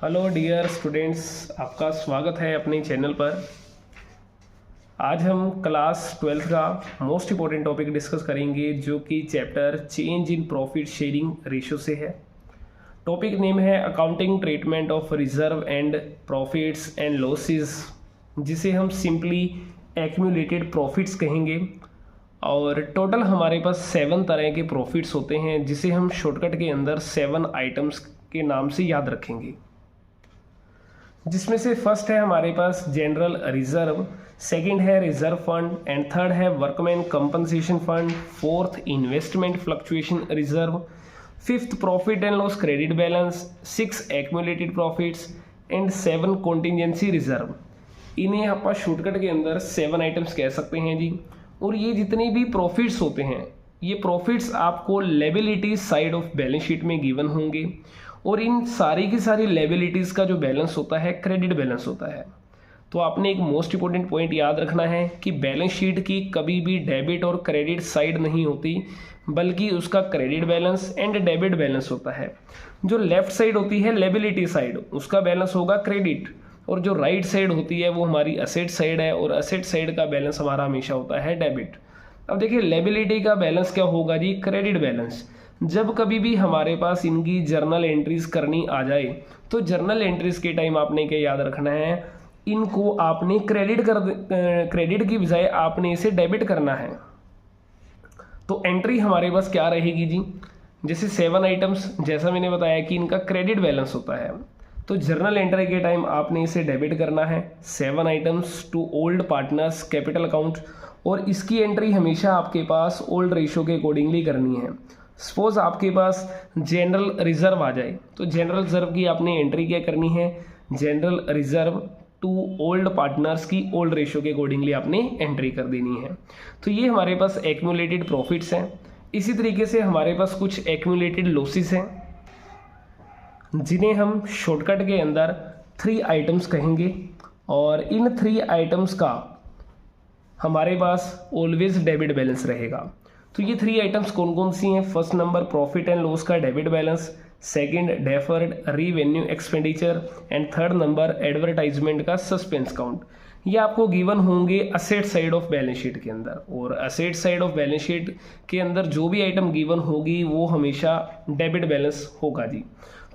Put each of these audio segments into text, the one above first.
Hello dear students, आपका स्वागत है अपने चैनल पर। आज हम क्लास 12th का मोस्ट इम्पोर्टेंट टॉपिक डिस्कस करेंगे जो कि chapter change in profit sharing ratio से है। टॉपिक नेम है accounting treatment of reserve and profits and losses, जिसे हम सिंपली एक्यूमुलेटेड प्रॉफिट्स कहेंगे। और टोटल हमारे पास 7 तरह के प्रॉफिट्स होते हैं जिसे हम शॉर्टकट के अंदर 7 आइटम्स के नाम से याद रखेंगे, जिसमें से फर्स्ट है हमारे पास जनरल रिजर्व, सेकंड है रिजर्व फंड एंड थर्ड है workman compensation fund, fourth investment fluctuation reserve, fifth profit and loss credit balance, 6 accumulated profits and 7 contingency reserve. इन्हें आप शॉर्टकट के अंदर 7 आइटम्स कह सकते हैं जी। और ये जितने भी प्रॉफिट्स होते हैं, ये प्रॉफिट्स आपको liability side of balance sheet में गिवन होंगे, और इन सारी की सारी लायबिलिटीज़ का जो बैलेंस होता है क्रेडिट बैलेंस होता है। तो आपने एक मोस्ट इंपॉर्टेंट पॉइंट याद रखना है कि बैलेंस शीट की कभी भी डेबिट और क्रेडिट साइड नहीं होती, बल्कि उसका credit balance and debit balance होता है। जो लेफ्ट साइड होती है लायबिलिटी साइड, उसका बैलेंस होगा क्रेडिट, और जो राइट साइड होती है वो हमारी असेट साइड है, और असेट साइड का बैलेंस हमारा हमेशा होता है डेबिट। अब देखिए लायबिलिटी का बैलेंस क्या होगा जी, क्रेडिट बैलेंस। जब कभी भी हमारे पास इनकी जर्नल एंट्रीज करनी आ जाए, तो जर्नल एंट्रीज के टाइम आपने क्या याद रखना है, इनको आपने क्रेडिट की बजाय आपने इसे डेबिट करना है। तो एंट्री हमारे पास क्या रहेगी जी, जैसे 7 आइटम्स, जैसा मैंने बताया कि इनका क्रेडिट बैलेंस होता है, तो जर्नल एंट्री के टाइम आपने इसे डेबिट करना है 7 items to old partners capital account, और इसकी एंट्री हमेशा आपके पास ओल्ड रेशियो के अकॉर्डिंगली करनी है। सपोज आपके पास जनरल रिजर्व आ जाए, तो जनरल रिजर्व की आपने एंट्री क्या करनी है, general reserve to old partners की ओल्ड रेशियो के अकॉर्डिंगली आपने एंट्री कर देनी है। तो ये हमारे पास एक्यूमुलेटेड प्रॉफिट्स हैं। इसी तरीके से हमारे पास कुछ एक्यूमुलेटेड लॉसेस हैं, जिन्हें हम शॉर्टकट के अंदर 3 आइटम्स कहेंगे, और इन 3 आइटम्स का हमारे पास ऑलवेज डेबिट बैलेंस रहेगा। तो ये 3 आइटम्स कौन कौन सी हैं, first number profit and loss का debit balance, second deferred revenue expenditure and third number advertisement का सस्पेंस काउंट। ये आपको गिवन होंगे asset side of balance sheet के अंदर, और asset side of balance sheet के अंदर जो भी आइटम गिवन होगी वो हमेशा डेबिट बैलेंस होगा जी।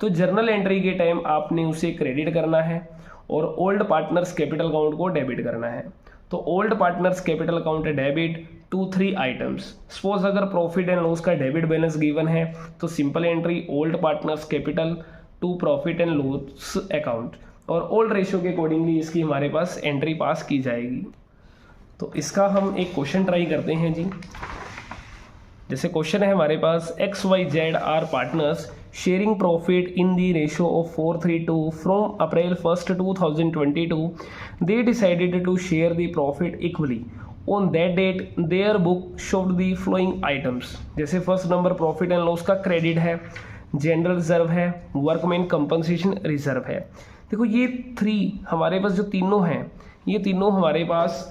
तो जर्नल एंट्री के टाइम आपने उसे क्रेडिट करना है, और ओल्ड पार्टनर्स कैपिटल अकाउंट को डेबिट करना है। तो old partners capital account debit 2-3 items. Suppose अगर प्रॉफिट एंड लॉस का डेबिट बैलेंस गिवन है, तो simple entry old partners capital to profit and loss account, और ओल्ड रेशियो के अकॉर्डिंगली इसकी हमारे पास एंट्री पास की जाएगी। तो इसका हम एक क्वेश्चन ट्राई करते हैं जी। जैसे क्वेश्चन है हमारे पास, XYZ are partners sharing profit in the ratio of 4:3 from April 1st 2022 they decided to share the profit equally on that date their book showed the following items। जैसे first number profit and loss का credit है, general reserve है, workman compensation reserve है। देखो ये 3 हमारे पास जो तीनों हैं, ये तीनों हमारे पास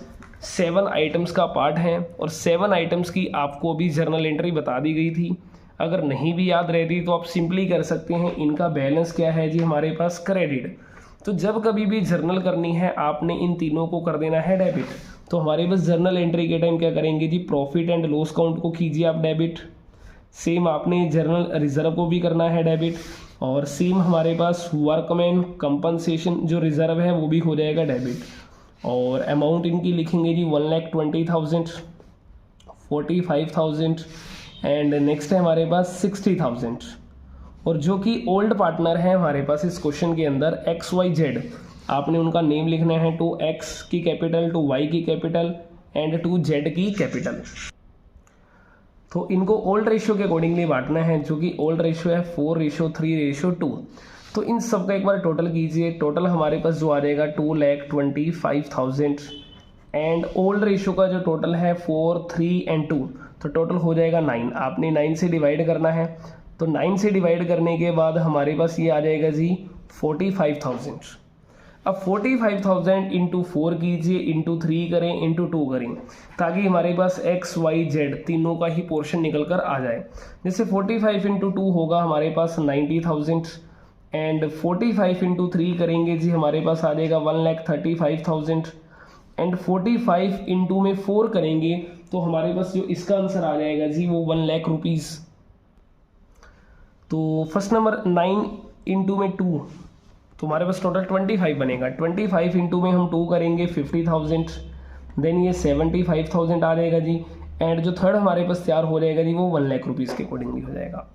7 आइटम्स का पार्ट है, और 7 आइटम्स की आपको भी जर्नल एंट्री बता दी गई थी। अगर नहीं भी याद रहती तो आप सिंपली कर सकते हैं, इनका बैलेंस क्या है जी, हमारे पास क्रेडिट। तो जब कभी भी जर्नल करनी है आपने इन तीनों को कर देना है डेबिट। तो हमारे पास जर्नल एंट्री के टाइम क्या करेंगे जी, प्रॉफिट एंड लॉस काउंट को कीजिए आप डेबिट, सेम आपने जर्नल रिजर्व को भी करना है डेबिट, और सेम हमारे पास वर्कमैन कंपनसेशन जो रिजर्व है वो भी हो जाएगा डेबिट। और अमाउंट इनकी लिखेंगे जी 1,20,000, 45,000 एंड नेक्स्ट है हमारे पास 60,000। और जो कि ओल्ड पार्टनर है हमारे पास इस क्वेश्चन के अंदर XYZ, आपने उनका नेम लिखना है, टू X की कैपिटल, टू Y की कैपिटल एंड टू Z की कैपिटल। तो इनको ओल्ड रेशियो के अकॉर्डिंगली बांटना है, जो कि ओल्ड रेशियो है 4:3:2। तो इन सब का एक बार टोटल कीजिए, टोटल हमारे पास जो आ जाएगा 2,25,000 एंड ओल्ड रेशियो का जो टोटल है 4, 3 एंड 2, तो टोटल हो जाएगा 9। आपने 9 से डिवाइड करना है, तो 9 से डिवाइड करने के बाद हमारे पास ये आ जाएगा जी 45,000। अब 45,000 इंटू 4 कीजिए, इंटू 3 करें, इंटू 2 करें, ताकि हमारे पास XYZ तीनों का ही पोर्शन निकल कर आ जाए। जैसे 45 इंटू 2 होगा हमारे पास 90,000 एंड 45 इंटू 3 करेंगे जी, हमारे पास आ जाएगा 1,35,000 एंड 45 इंटू में 4 करेंगे तो हमारे पास जो इसका आंसर आ जाएगा जी वो 1 लाख रुपीज़। तो फर्स्ट नंबर 9 इंटू में 2 तो हमारे पास टोटल 25 बनेगा। 25 इंटू में हम 2 करेंगे 50,000, देन ये 75,000 आ जाएगा जी, एंड जो थर्ड हमारे पास तैयार हो जाएगा जी वो 1 लाख रुपीज़ के अकॉर्डिंगली हो जाएगा।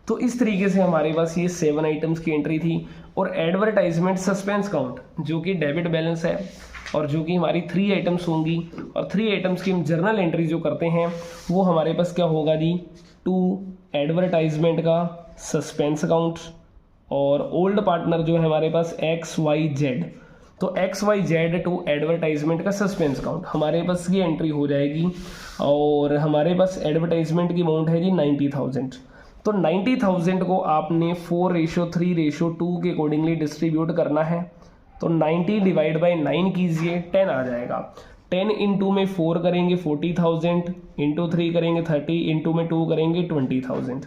तो इस तरीके से हमारे पास ये 7 आइटम्स की एंट्री थी। और एडवर्टाइजमेंट सस्पेंस काउंट जो कि डेबिट बैलेंस है और जो कि हमारी 3 आइटम्स होंगी, और 3 आइटम्स की हम जर्नल एंट्री जो करते हैं वो हमारे पास क्या होगा जी, 2 एडवर्टाइजमेंट का सस्पेंस अकाउंट और ओल्ड पार्टनर जो है हमारे पास XYZ, तो XYZ टू एडवर्टाइजमेंट का सस्पेंस अकाउंट हमारे पास की एंट्री हो जाएगी। और हमारे पास एडवर्टाइजमेंट की अमाउंट है जी 90,000। तो 90,000 को आपने 4:3:2 के अकॉर्डिंगली डिस्ट्रीब्यूट करना है। तो 90 डिवाइड बाई 9 कीजिए, 10 आ जाएगा। 10 इंटू में 4 करेंगे 40,000, इंटू 3 करेंगे 30, इंटू में 2 करेंगे 20,000।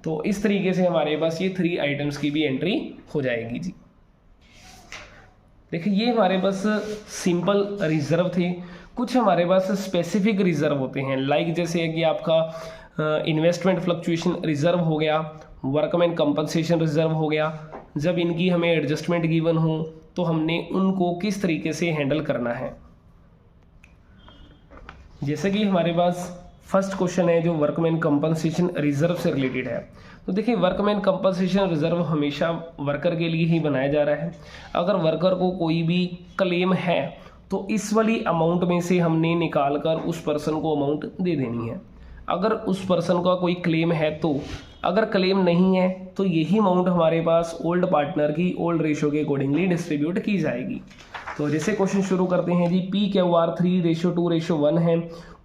तो इस तरीके से हमारे पास ये 3 आइटम्स की भी एंट्री हो जाएगी जी। देखिए ये हमारे पास सिंपल रिजर्व थे। कुछ हमारे पास स्पेसिफिक रिजर्व होते हैं, लाइक जैसे कि आपका इन्वेस्टमेंट फ्लक्चुएशन रिजर्व हो गया, वर्कमैन कंपनसेशन रिजर्व हो गया। जब इनकी हमें एडजस्टमेंट गिवन हो तो हमने उनको किस तरीके से हैंडल करना है। जैसे कि हमारे पास फर्स्ट क्वेश्चन है जो वर्कमैन कंपनसेशन रिजर्व से रिलेटेड है। तो देखिए वर्कमैन कंपनसेशन रिजर्व हमेशा वर्कर के लिए ही बनाया जा रहा है। अगर वर्कर को कोई भी क्लेम है तो इस वाली अमाउंट में से हमने निकाल कर उस पर्सन को अमाउंट दे देनी है। अगर उस पर्सन का कोई क्लेम है तो, अगर क्लेम नहीं है तो यही अमाउंट हमारे पास ओल्ड पार्टनर की ओल्ड रेशो के अकॉर्डिंगली डिस्ट्रीब्यूट की जाएगी। तो जैसे क्वेश्चन शुरू करते हैं जी, PQR 3:2:1 है।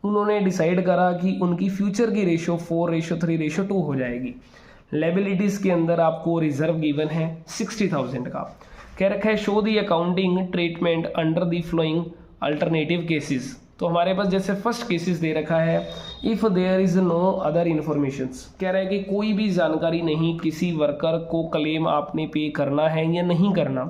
उन्होंने डिसाइड करा कि उनकी फ्यूचर की रेशो 4:3:2 हो जाएगी। लायबिलिटीज़ के अंदर आपको रिजर्व गिवन है 60,000 का। कह रखा है show the accounting treatment under the following alternative cases. तो हमारे पास जैसे फर्स्ट केसेस दे रखा है, if there is no other informations, कह रहा है कि कोई भी जानकारी नहीं, किसी वर्कर को क्लेम आपने पे करना है या नहीं करना।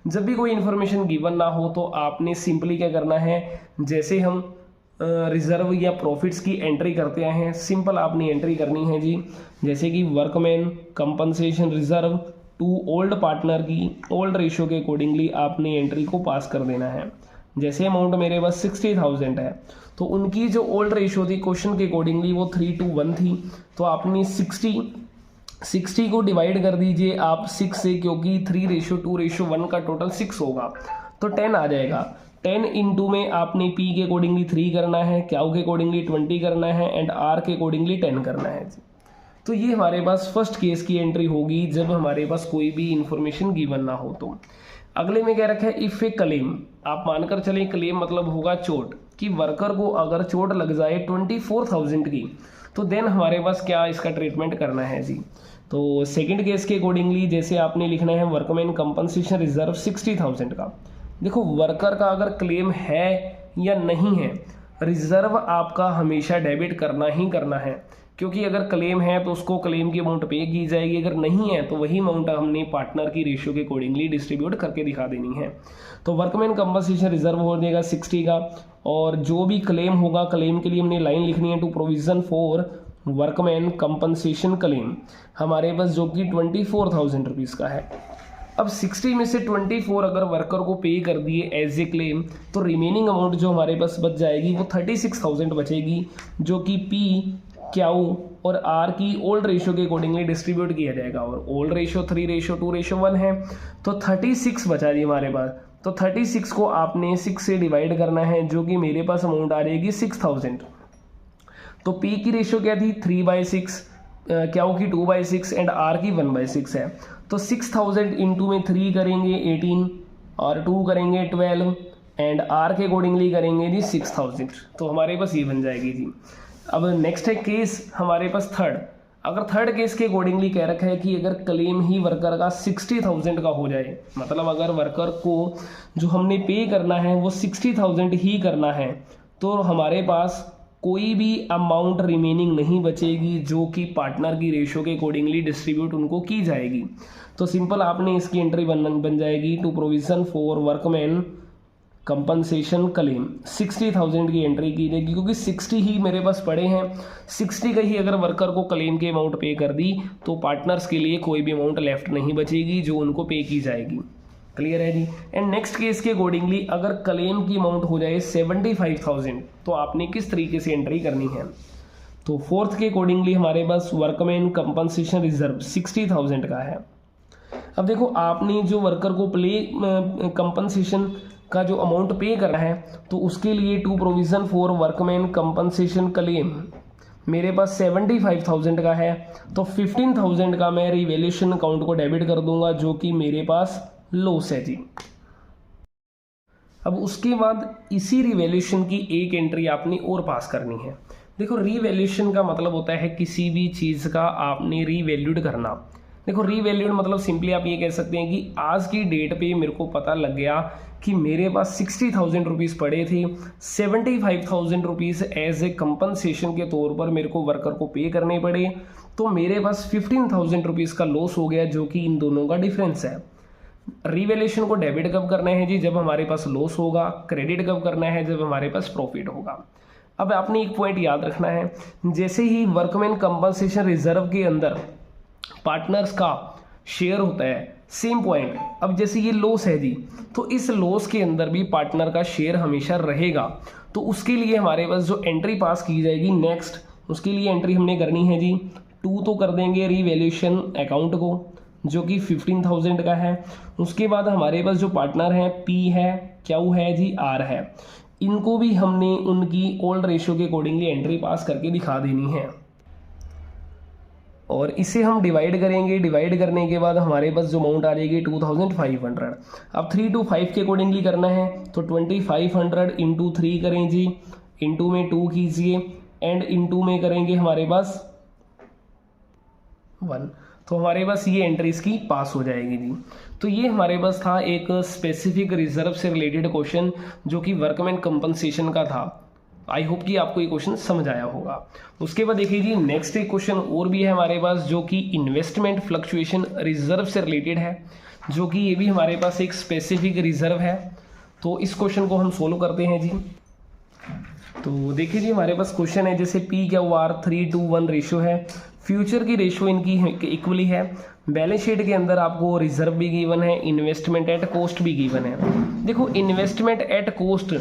जब भी कोई इन्फॉर्मेशन गिवन ना हो तो आपने सिंपली क्या करना है, जैसे हम रिजर्व या प्रॉफिट्स की एंट्री करते हैं, सिंपल आपने एंट्री करनी है जी। जैसे कि workman compensation reserve to old partner की ओल्ड रेशो के अकॉर्डिंगली आपने एंट्री को पास कर देना है। जैसे अमाउंट मेरे पास 60,000 है तो उनकी जो ओल्ड रेशो थी क्वेश्चन के अकॉर्डिंगली वो 3:1 थी। तो आपने 60 को डिवाइड कर दीजिए आप 6 से, क्योंकि 3:2:1 का टोटल 6 होगा तो 10 आ जाएगा। 10 इंटू में आपने P के अकॉर्डिंगली 3 करना है, Q के अकॉर्डिंगली 20 करना है एंड R के अकॉर्डिंगली 10 करना है। तो ये हमारे पास फर्स्ट केस की एंट्री होगी जब हमारे पास कोई भी इंफॉर्मेशन गिवन ना हो तो। अगले में क्या रखा है, इफ ए क्लेम, आप मानकर चलें क्लेम मतलब होगा चोट, कि वर्कर को अगर चोट लग जाए 24,000 की तो देन हमारे पास क्या इसका ट्रीटमेंट करना है जी। तो सेकंड केस के अकॉर्डिंगली जैसे आपने लिखना है वर्कमैन कंपनसेशन रिजर्व 60,000 का। देखो वर्कर का अगर क्लेम है या नहीं है, रिजर्व आपका हमेशा डेबिट करना ही करना है, क्योंकि अगर क्लेम है तो उसको क्लेम की अमाउंट पे की जाएगी, अगर नहीं है तो वही अमाउंट हमने पार्टनर की रेशियो के अकॉर्डिंगली डिस्ट्रीब्यूट करके दिखा देनी है। तो वर्कमैन कंपनसेशन रिजर्व हो जाएगा 60 का, और जो भी क्लेम होगा क्लेम के लिए हमने लाइन लिखनी है to provision for workman compensation claim, हमारे पास जो कि 24,000 रुपीज़ का है। अब 60 में से 24 अगर वर्कर को पे कर दिए एज ए क्लेम तो रिमेनिंग अमाउंट जो हमारे पास बच जाएगी वो 36,000 बचेगी, जो कि P, Q और R की ओल्ड रेशो के अकॉर्डिंगली डिस्ट्रीब्यूट किया जाएगा। और ओल्ड रेशो 3:2:1 है तो 36 बचा जी हमारे पास। तो 36 को आपने 6 से डिवाइड करना है, जो कि मेरे पास अमाउंट आ जाएगी 6,000। तो P की रेशो क्या थी 3/6, Q की 2/6 एंड R की 1/6 है। तो 6,000 इंटू में 3 करेंगे 18 और 2 करेंगे 12 एंड R के अकॉर्डिंगली करेंगे जी 6,000। तो हमारे पास ये बन जाएगी जी। अब नेक्स्ट है केस हमारे पास थर्ड। अगर थर्ड केस के अकॉर्डिंगली कह रखा है कि अगर क्लेम ही वर्कर का 60,000 का हो जाए, मतलब अगर वर्कर को जो हमने पे करना है वो 60,000 ही करना है, तो हमारे पास कोई भी अमाउंट रिमेनिंग नहीं बचेगी जो कि पार्टनर की रेशो के अकॉर्डिंगली डिस्ट्रीब्यूट उनको की जाएगी। तो तो सिंपल आपने इसकी एंट्री बन जाएगी to provision for workman compensation claim 60,000 की एंट्री की जाएगी, क्योंकि 60 ही मेरे पास पड़े हैं। 60 का ही अगर वर्कर को क्लेम की अमाउंट पे कर दी तो पार्टनर्स के लिए कोई भी अमाउंट लेफ्ट नहीं बचेगी जो उनको पे की जाएगी। क्लियर है जी। एंड नेक्स्ट केस के अकॉर्डिंगली अगर क्लेम की अमाउंट हो जाए 75,000 तो आपने किस तरीके से एंट्री करनी है। तो फोर्थ के अकॉर्डिंगली हमारे पास वर्कमैन कंपनसेशन रिजर्व 60,000 का है। अब देखो आपने जो वर्कर को कंपनसेशन का जो अमाउंट पे करना है तो उसके लिए to provision for workman compensation claim मेरे पास 75,000 का है, तो 15,000 का मैं रिवैल्यूएशन अकाउंट को डेबिट कर दूंगा जो कि मेरे पास लॉस है जी। अब उसके बाद इसी रिवैल्यूएशन की एक एंट्री आपने और पास करनी है। देखो रिवैल्यूएशन का मतलब होता है किसी भी चीज़ का आपने रीवैल्यूड करना। देखो रीवैल्यूड मतलब सिंपली आप ये कह सकते हैं कि आज की डेट पे मेरे को पता लग गया कि मेरे पास 60,000 रुपीज़ पड़े थे, 75,000 रुपीज़ एज ए कंपनसेशन के तौर पर मेरे को वर्कर को पे करने पड़े, तो मेरे पास 15,000 रुपीज़ का लॉस हो गया जो कि इन दोनों का डिफरेंस है। रिवैल्यूएशन को डेबिट कब करना है जी, जब हमारे पास लॉस होगा। क्रेडिट कब करना है, जब हमारे पास प्रॉफिट होगा। अब आपने एक पॉइंट याद रखना है, जैसे ही वर्कमैन कंपनसेशन रिजर्व के अंदर पार्टनर्स का शेयर होता है, सेम पॉइंट। अब जैसे ये लॉस है जी, तो इस लॉस के अंदर भी पार्टनर का शेयर हमेशा रहेगा। तो उसके लिए हमारे पास जो एंट्री पास की जाएगी नेक्स्ट, उसके लिए एंट्री हमने करनी है जी 2 तो कर देंगे रिवैल्यूएशन अकाउंट को जो कि 15,000 का है। उसके बाद हमारे पास जो पार्टनर है P है, Q है जी, R है, इनको भी हमने उनकी ओल्ड रेशियो के अकॉर्डिंगली एंट्री पास करके दिखा देनी है और इसे हम डिवाइड करेंगे। डिवाइड करने के बाद हमारे पास जो अमाउंट आ जाएगी 2,500। अब 3 to 5 के अकॉर्डिंगली करना है तो 2,500 इंटू 3 करें जी, इंटू में 2 कीजिए एंड इंटू में करेंगे हमारे पास 1, तो हमारे पास ये एंट्री इसकी पास हो जाएगी जी। तो ये हमारे पास था एक स्पेसिफिक रिजर्व से रिलेटेड क्वेश्चन जो कि वर्कमैन कंपनसेशन का था। आई होप कि आपको ये क्वेश्चन समझ आया होगा। उसके बाद देखिए जी नेक्स्ट एक क्वेश्चन और भी है हमारे पास जो कि इन्वेस्टमेंट फ्लक्चुएशन रिजर्व से रिलेटेड है, जो कि ये भी हमारे पास एक स्पेसिफिक रिजर्व है। तो इस क्वेश्चन को हम सोल्व करते हैं जी। तो देखिए जी हमारे पास क्वेश्चन है जैसे P/Q/R 3:1 रेशियो है, फ्यूचर की रेशियो इनकी इक्वली है, बैलेंस शीट के अंदर आपको रिजर्व भी गिवन है, इन्वेस्टमेंट एट कॉस्ट भी गिवन है। देखो इन्वेस्टमेंट एट कॉस्ट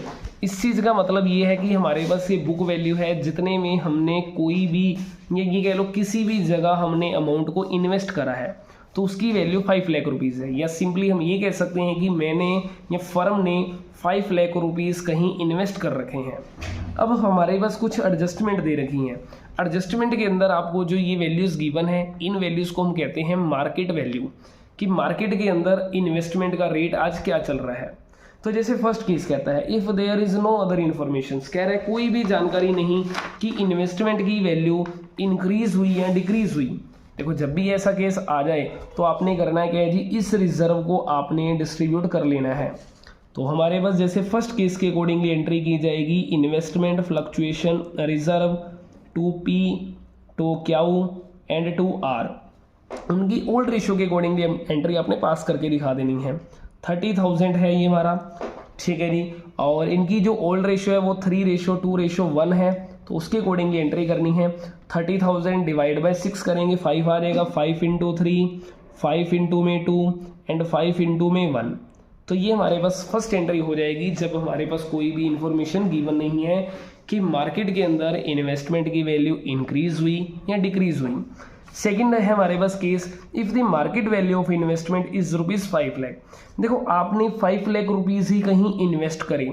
इस चीज़ का मतलब ये है कि हमारे पास ये बुक वैल्यू है जितने में हमने कोई भी ये कह लो किसी भी जगह हमने अमाउंट को इन्वेस्ट करा है तो उसकी वैल्यू 5 लाख रुपीज़ है, या सिंपली हम ये कह सकते हैं कि मैंने या फर्म ने 5 लाख रुपीज़ कहीं इन्वेस्ट कर रखे हैं। अब हमारे पास कुछ एडजस्टमेंट दे रखी हैं। एडजस्टमेंट के अंदर आपको जो ये वैल्यूज़ गिवन है इन वैल्यूज़ को हम कहते हैं मार्केट वैल्यू, कि मार्केट के अंदर इन्वेस्टमेंट का रेट आज क्या चल रहा है। तो जैसे फर्स्ट केस कहता है if there is no other information, कह रहा है कोई भी जानकारी नहीं कि इन्वेस्टमेंट की वैल्यू इंक्रीज हुई या डिक्रीज हुई। देखो जब भी ऐसा केस आ जाए तो आपने करना है क्या है जी, इस रिजर्व को आपने डिस्ट्रीब्यूट कर लेना है। तो हमारे पास जैसे फर्स्ट केस के अकॉर्डिंगली एंट्री की जाएगी investment fluctuation reserve to P to Q and to R, उनकी ओल्ड रेशियो के अकॉर्डिंगली एंट्री आपने पास करके दिखा देनी है। 30,000 है ये हमारा, ठीक है जी, और इनकी जो ओल्ड रेशियो है वो 3:2:1 है, तो उसके अकॉर्डिंगली एंट्री करनी है। 30,000 डिवाइड बाय 6 करेंगे, 5 आ जाएगा, 5 इंटू 3, 5 इंटू में 2 एंड 5 इंटू में 1। तो ये हमारे पास फर्स्ट एंट्री हो जाएगी जब हमारे पास कोई भी इंफॉर्मेशन गिवन नहीं है कि मार्केट के अंदर इन्वेस्टमेंट की वैल्यू इंक्रीज हुई या डिक्रीज हुई। सेकंड है हमारे पास case if the market value of investment is ₹5 lakh. देखो आपने 5 लाख रुपीज़ ही कहीं इन्वेस्ट करें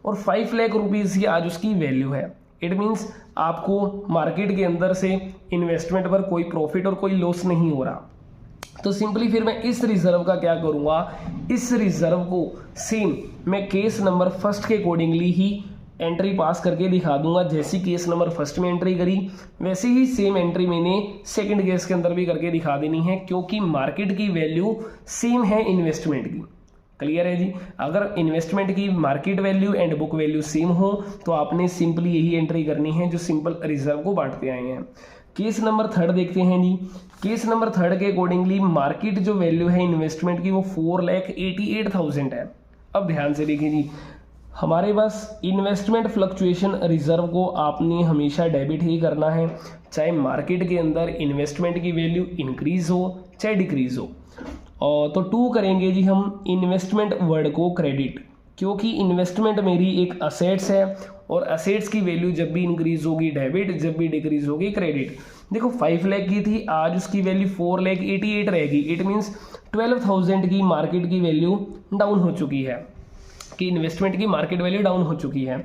और 5 लाख रुपीज़ ही आज उसकी वैल्यू है। इट मीन्स आपको मार्केट के अंदर से इन्वेस्टमेंट पर कोई प्रॉफिट और कोई लॉस नहीं हो रहा। तो सिंपली फिर मैं इस रिजर्व का क्या करूँगा, इस रिजर्व को सेम मैं केस नंबर फर्स्ट के अकॉर्डिंगली ही एंट्री पास करके दिखा दूंगा। जैसी केस नंबर फर्स्ट में एंट्री करी वैसे ही सेम एंट्री मैंने सेकंड केस के अंदर भी करके दिखा देनी है, क्योंकि मार्केट की वैल्यू सेम है इन्वेस्टमेंट की। क्लियर है जी। अगर इन्वेस्टमेंट की market value and book value same हो तो आपने सिंपली यही एंट्री करनी है जो सिंपल रिजर्व को बांटते आए हैं। केस नंबर थर्ड देखते हैं जी। केस नंबर थर्ड के अकॉर्डिंगली मार्केट जो वैल्यू है इन्वेस्टमेंट की वो 4,88,000 है। अब ध्यान से देखिए जी, हमारे पास इन्वेस्टमेंट फ्लक्चुएशन रिजर्व को आपने हमेशा डेबिट ही करना है, चाहे मार्केट के अंदर इन्वेस्टमेंट की वैल्यू इंक्रीज हो चाहे डिक्रीज हो। और तो 2 करेंगे जी हम इन्वेस्टमेंट वर्ड को क्रेडिट, क्योंकि इन्वेस्टमेंट मेरी एक असेट्स है और असेट्स की वैल्यू जब भी इंक्रीज होगी डेबिट, जब भी डिक्रीज होगी क्रेडिट। देखो 5 लाख की थी, आज उसकी वैल्यू 4,88,000 रहेगी। इट मीन्स 12,000 की मार्केट की वैल्यू डाउन हो चुकी है, कि इन्वेस्टमेंट की मार्केट वैल्यू डाउन हो चुकी है।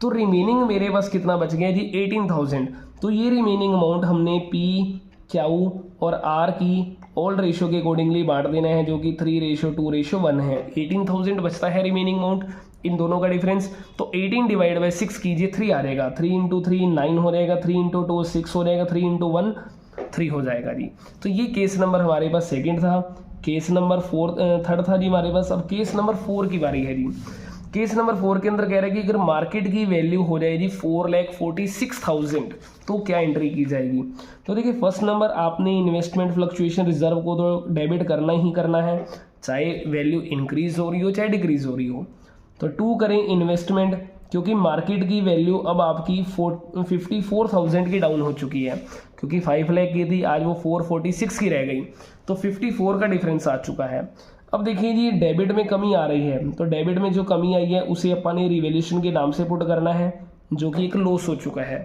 तो रिमेनिंग मेरे पास कितना बच गया जी 18,000। तो ये रिमेनिंग अमाउंट हमने पी, क्यू और आर की ओल्ड रेशियो के अकॉर्डिंगली बांट देना है, जो कि 3:2:1 है। 18,000 बचता है रिमेनिंग अमाउंट, इन दोनों का डिफरेंस। तो 18 डिवाइड बाई 6 कीजिए, 3 आ जाएगा। 3 × 3 9 हो जाएगा, 3 × 2 6 हो जाएगा, 3 × 1 3 हो जाएगा जी। तो ये केस नंबर हमारे पास सेकंड था। केस नंबर थर्ड था जी हमारे पास। अब केस नंबर 4 की बारी है जी। केस नंबर 4 के अंदर कह रहा है कि अगर मार्केट की वैल्यू हो जाए जी 4,46,000 तो क्या एंट्री की जाएगी। तो देखिए फर्स्ट नंबर आपने इन्वेस्टमेंट फ्लक्चुएशन रिजर्व को तो डेबिट करना ही करना है, चाहे वैल्यू इंक्रीज हो रही हो चाहे डिक्रीज हो रही हो। तो 2 करें इन्वेस्टमेंट, क्योंकि मार्केट की वैल्यू अब आपकी 54,000 की डाउन हो चुकी है, क्योंकि 5 लाख की थी, आज वो 446 की रह गई। तो 54 का डिफरेंस आ चुका है। अब देखिए जी डेबिट में कमी आ रही है, तो डेबिट में जो कमी आई है उसे अपन ने रिवैल्यूएशन के नाम से पुट करना है, जो कि एक लॉस हो चुका है।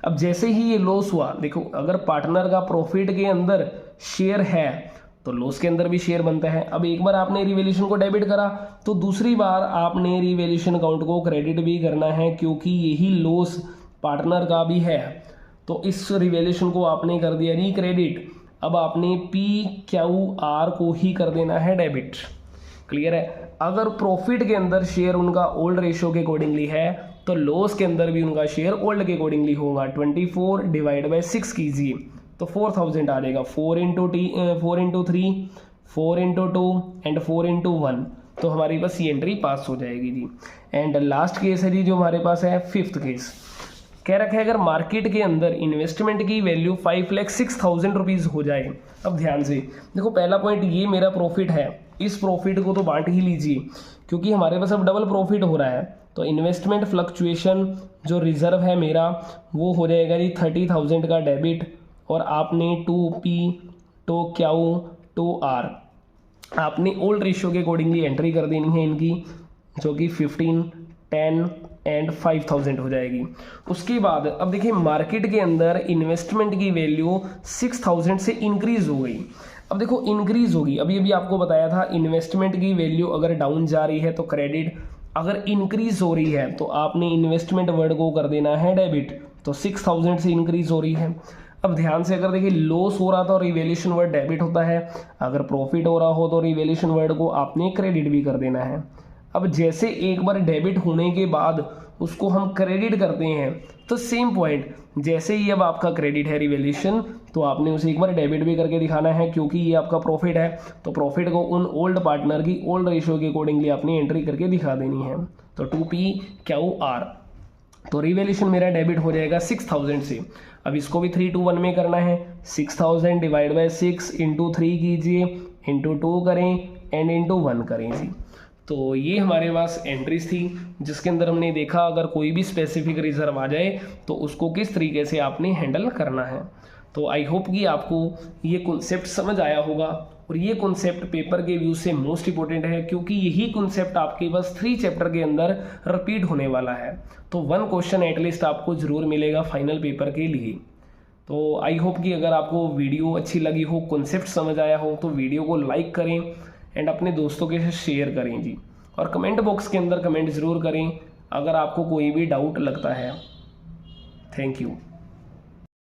अब जैसे ही ये लॉस हुआ, देखो अगर पार्टनर का प्रॉफिट के अंदर शेयर है तो लॉस के अंदर भी शेयर बनता है। अब एक बार आपने रिवैल्यूएशन को डेबिट करा तो दूसरी बार आपने रिवैल्यूएशन अकाउंट को क्रेडिट भी करना है, क्योंकि यही लॉस पार्टनर का भी है। तो इस रिवैल्यूएशन को आपने कर दिया री क्रेडिट। अब आपने पी, क्यू, आर को ही कर देना है डेबिट। क्लियर है। अगर प्रॉफिट के अंदर शेयर उनका ओल्ड रेशियो के अकॉर्डिंगली है तो लॉस के अंदर भी उनका शेयर ओल्ड के अकॉर्डिंगली होगा। 24 डिवाइड बाई 6 कीजिए तो 4,000 आ जाएगा। 4 × 3 4 × 2 एंड 4 × 1, तो हमारी पास ये एंट्री पास हो जाएगी जी। एंड लास्ट केस है जी जो हमारे पास है 5th केस। कह रखा है अगर मार्केट के अंदर इन्वेस्टमेंट की वैल्यू 5,06,000 रुपीज़ हो जाए। अब ध्यान से देखो, पहला पॉइंट ये मेरा प्रॉफिट है, इस प्रॉफिट को तो बांट ही लीजिए, क्योंकि हमारे पास अब डबल प्रॉफिट हो रहा है। तो इन्वेस्टमेंट फ्लक्चुएशन जो रिजर्व है मेरा वो हो जाएगा जी 30,000 का डेबिट, और आपने 2P, 2Q, 2R आपने ओल्ड रेशियो के अकॉर्डिंगली एंट्री कर देनी है इनकी, जो कि 15, 10 एंड 5,000 हो जाएगी। उसके बाद अब देखिए मार्केट के अंदर इन्वेस्टमेंट की वैल्यू 6,000 से इंक्रीज हो गई। अब देखो इंक्रीज होगी, अभी अभी आपको बताया था इन्वेस्टमेंट की वैल्यू अगर डाउन जा रही है तो क्रेडिट, अगर इंक्रीज हो रही है तो आपने इन्वेस्टमेंट वर्ड को कर देना है डेबिट। तो 6,000 से इंक्रीज हो रही है। अब ध्यान से अगर देखिए लॉस हो रहा था तो रिवैल्यूएशन वर्ड डेबिट होता है, अगर प्रॉफिट हो रहा हो तो रिवैल्यूएशन वर्ड को आपने क्रेडिट भी कर देना है। अब जैसे एक बार डेबिट होने के बाद उसको हम क्रेडिट करते हैं तो सेम पॉइंट, जैसे ही अब आपका क्रेडिट है रिवैल्यूएशन तो आपने उसे एक बार डेबिट भी करके दिखाना है, क्योंकि ये आपका प्रॉफिट है। तो प्रॉफिट को उन ओल्ड पार्टनर की ओल्ड रेशियो के अकॉर्डिंगली आपने एंट्री करके दिखा देनी है। तो 2P, Q, R, तो रिवैल्यूएशन मेरा डेबिट हो जाएगा 6,000 से। अब इसको भी 3:1 में करना है। 6,000 डिवाइड बाई 6 × 3 कीजिए, × 2 करें एंड × 1 करें जी। तो ये हमारे पास एंट्रीज थी जिसके अंदर हमने देखा अगर कोई भी स्पेसिफिक रिजर्व आ जाए तो उसको किस तरीके से आपने हैंडल करना है। तो आई होप कि आपको ये कॉन्सेप्ट समझ आया होगा, और ये कॉन्सेप्ट पेपर के व्यू से मोस्ट इंपॉर्टेंट है, क्योंकि यही कॉन्सेप्ट आपके पास 3 चैप्टर के अंदर रिपीट होने वाला है। तो 1 क्वेश्चन एटलीस्ट आपको जरूर मिलेगा फाइनल पेपर के लिए। तो आई होप कि अगर आपको वीडियो अच्छी लगी हो, कॉन्सेप्ट समझ आया हो, तो वीडियो को लाइक करें एंड अपने दोस्तों के साथ शेयर करें जी, और कमेंट बॉक्स के अंदर कमेंट ज़रूर करें अगर आपको कोई भी डाउट लगता है। Thank you.